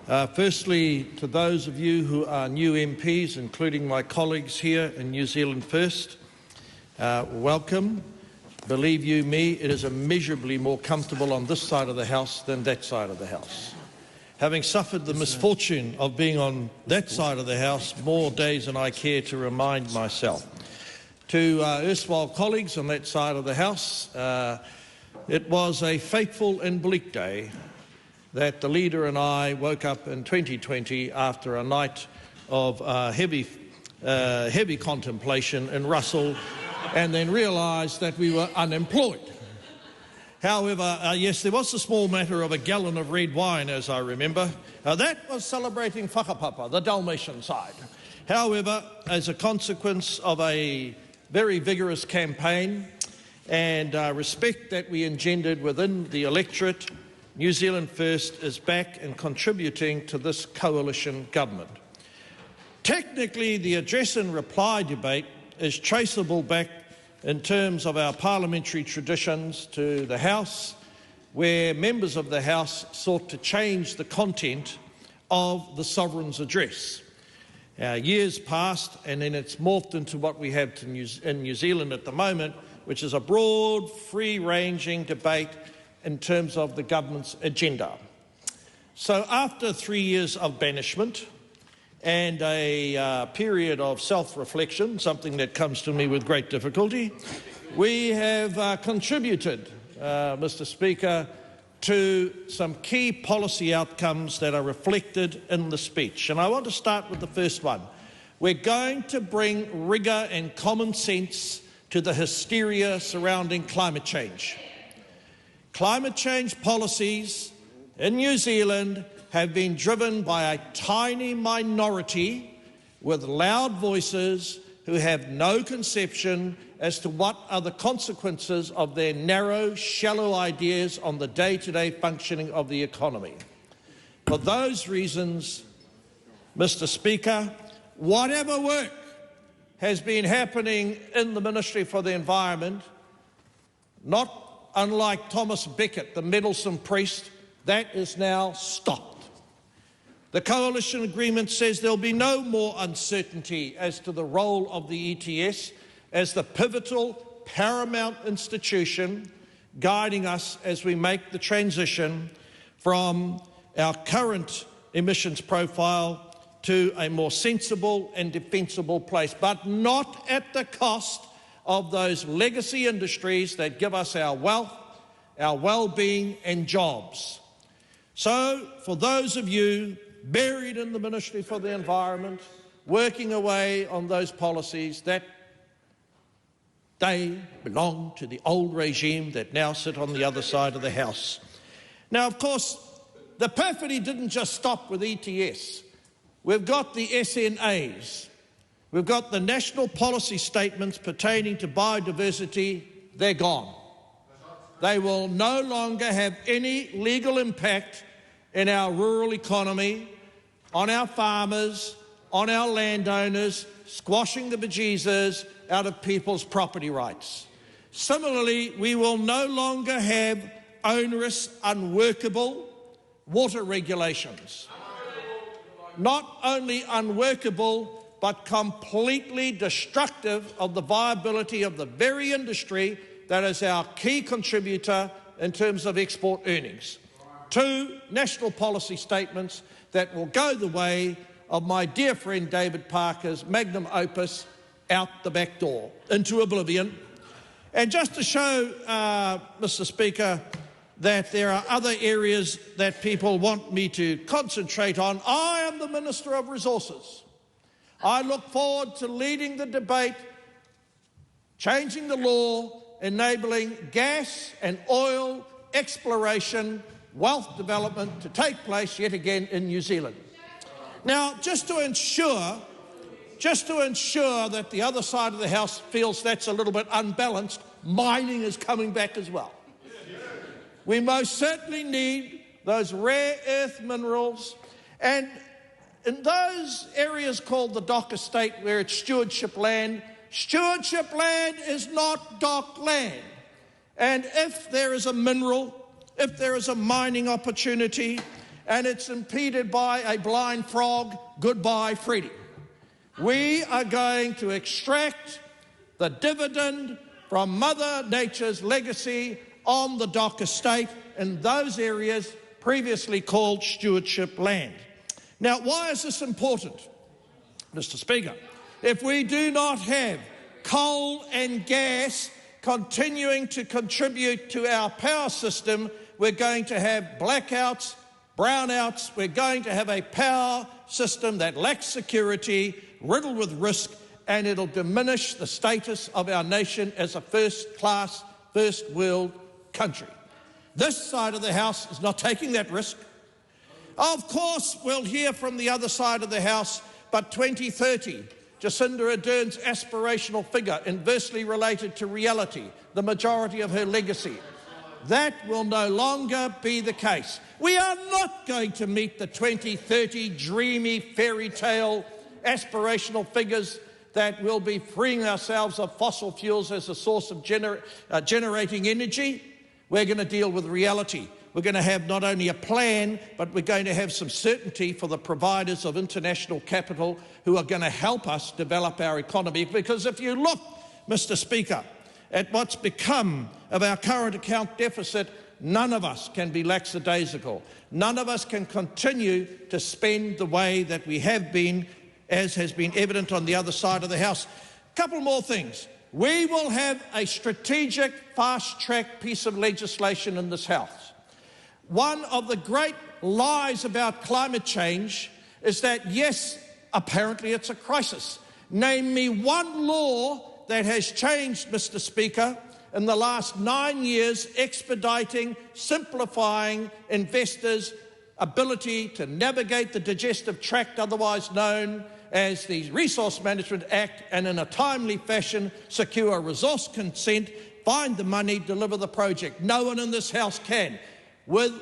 Firstly, to those of you who are new MPs, including my colleagues here in New Zealand First, welcome. Believe you me, it is immeasurably more comfortable on this side of the House than that side of the House. Having suffered the misfortune of being on that side of the House more days than I care to remind myself. To erstwhile colleagues on that side of the House, it was a fateful and bleak day that the Leader and I woke up in 2020 after a night of heavy contemplation in Russell, and then realised that we were unemployed. However, yes, there was the small matter of a gallon of red wine, as I remember. That was celebrating whakapapa, the Dalmatian side. However, as a consequence of a very vigorous campaign and respect that we engendered within the electorate, New Zealand First is back and contributing to this coalition government. Technically, the address and reply debate is traceable back in terms of our parliamentary traditions to the House, where members of the House sought to change the content of the Sovereign's address. Years passed, and then it's morphed into what we have in New Zealand at the moment, which is a broad, free-ranging debate in terms of the government's agenda. So after 3 years of banishment and a period of self-reflection, something that comes to me with great difficulty, we have contributed, Mr. Speaker, to some key policy outcomes that are reflected in the speech. And I want to start with the first one. We're going to bring rigour and common sense to the hysteria surrounding climate change. Climate change policies in New Zealand have been driven by a tiny minority with loud voices who have no conception as to what are the consequences of their narrow, shallow ideas on the day-to-day functioning of the economy. For those reasons, Mr. Speaker, whatever work has been happening in the Ministry for the Environment, not unlike Thomas Becket, the meddlesome priest, that is now stopped. The coalition agreement says there'll be no more uncertainty as to the role of the ETS as the pivotal, paramount institution guiding us as we make the transition from our current emissions profile to a more sensible and defensible place, but not at the cost of those legacy industries that give us our wealth, our well-being and jobs. So, for those of you buried in the Ministry for the Environment, working away on those policies, that they belong to the old regime that now sit on the other side of the House. Now, of course, the perfidy didn't just stop with ETS. We've got the SNAs. We've got the national policy statements pertaining to biodiversity. They're gone. They will no longer have any legal impact in our rural economy, on our farmers, on our landowners, squashing the bejesus out of people's property rights. Similarly, we will no longer have onerous, unworkable water regulations. Not only unworkable, but completely destructive of the viability of the very industry that is our key contributor in terms of export earnings. 2 national policy statements that will go the way of my dear friend David Parker's magnum opus, out the back door, into oblivion. And just to show, Mr. Speaker, that there are other areas that people want me to concentrate on, I am the Minister of Resources. I look forward to leading the debate, changing the law, enabling gas and oil exploration, wealth development to take place yet again in New Zealand. Now, just to ensure that the other side of the House feels that's a little bit unbalanced, mining is coming back as well. We most certainly need those rare earth minerals, and in those areas called the dock estate where it's stewardship land is not dock land. And if there is a mineral, if there is a mining opportunity, and it's impeded by a blind frog. Goodbye, Freddie. We are going to extract the dividend from Mother Nature's legacy on the Dock estate in those areas previously called stewardship land. Now, why is this important, Mr. Speaker? If we do not have coal and gas continuing to contribute to our power system, we're going to have blackouts, brownouts. We're going to have a power system that lacks security, riddled with risk, and it'll diminish the status of our nation as a first-class, first-world country. This side of the House is not taking that risk. Of course, we'll hear from the other side of the House, but 2030, Jacinda Ardern's aspirational figure, inversely related to reality, the majority of her legacy, that will no longer be the case. We are not going to meet the 2030 dreamy fairy tale aspirational figures that will be freeing ourselves of fossil fuels as a source of generating energy. We're going to deal with reality. We're going to have not only a plan, but we're going to have some certainty for the providers of international capital who are going to help us develop our economy. Because if you look, Mr. Speaker, at what's become of our current account deficit, none of us can be lackadaisical. None of us can continue to spend the way that we have been, as has been evident on the other side of the House. A couple more things. We will have a strategic fast-track piece of legislation in this House. One of the great lies about climate change is that, yes, apparently it's a crisis. Name me one law that has changed, Mr. Speaker, in the last 9 years, expediting, simplifying investors' ability to navigate the digestive tract, otherwise known as the Resource Management Act, and in a timely fashion secure resource consent, find the money, deliver the project. No one in this House can. With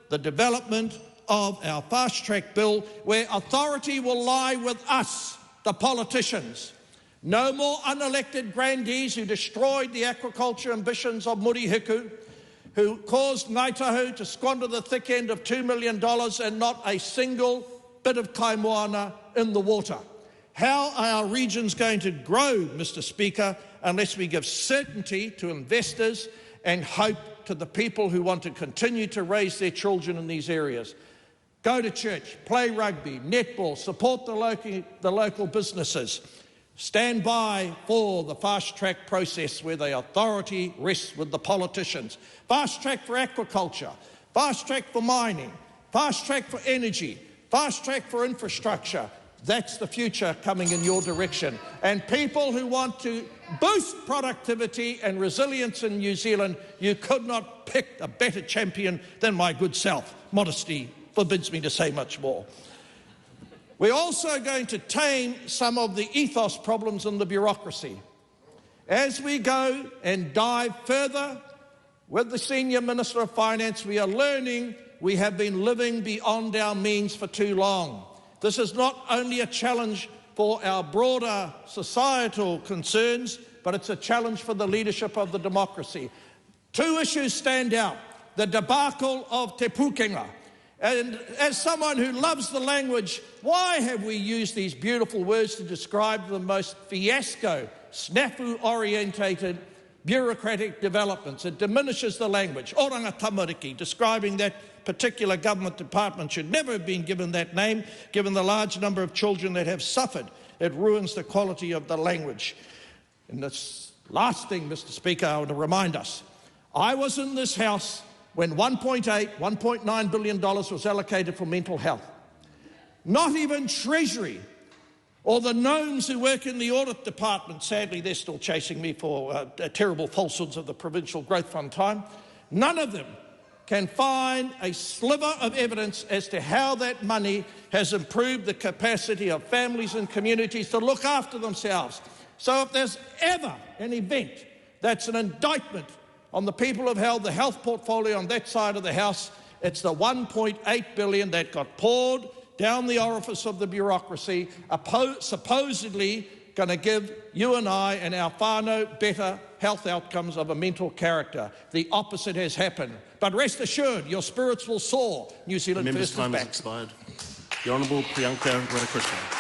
the development of our fast-track bill, where authority will lie with us, the politicians. No more unelected grandees who destroyed the aquaculture ambitions of Murihiku, who caused Ngāi Tahu to squander the thick end of $2 million and not a single bit of kaimoana in the water. How are our regions going to grow, Mr. Speaker, unless we give certainty to investors and hope to the people who want to continue to raise their children in these areas? Go to church, play rugby, netball, support the local businesses. Stand by for the fast-track process where the authority rests with the politicians. Fast-track for aquaculture, fast-track for mining, fast-track for energy, fast-track for infrastructure. That's the future coming in your direction. And people who want to boost productivity and resilience in New Zealand, you could not pick a better champion than my good self. Modesty forbids me to say much more. We're also going to tame some of the ethos problems in the bureaucracy. As we go and dive further with the Senior Minister of Finance, we are learning we have been living beyond our means for too long. This is not only a challenge for our broader societal concerns, but it's a challenge for the leadership of the democracy. Two issues stand out: the debacle of Te Pūkenga. And as someone who loves the language, why have we used these beautiful words to describe the most fiasco, snafu-orientated bureaucratic developments? It diminishes the language. Oranga tamariki, describing that particular government department, should never have been given that name, given the large number of children that have suffered. It ruins the quality of the language. And this last thing, Mr. Speaker, I want to remind us. I was in this House when $1.9 billion was allocated for mental health. Not even Treasury or the gnomes who work in the audit department, sadly they're still chasing me for terrible falsehoods of the Provincial Growth Fund time, none of them can find a sliver of evidence as to how that money has improved the capacity of families and communities to look after themselves. So if there's ever an event that's an indictment on the people who have held the health portfolio on that side of the House, it's the $1.8 billion that got poured down the orifice of the bureaucracy, supposedly going to give you and I and our whānau better health outcomes of a mental character. The opposite has happened. But rest assured, your spirits will soar. New Zealand First is back. Expired. The Honourable Priyanka Radhakrishnan.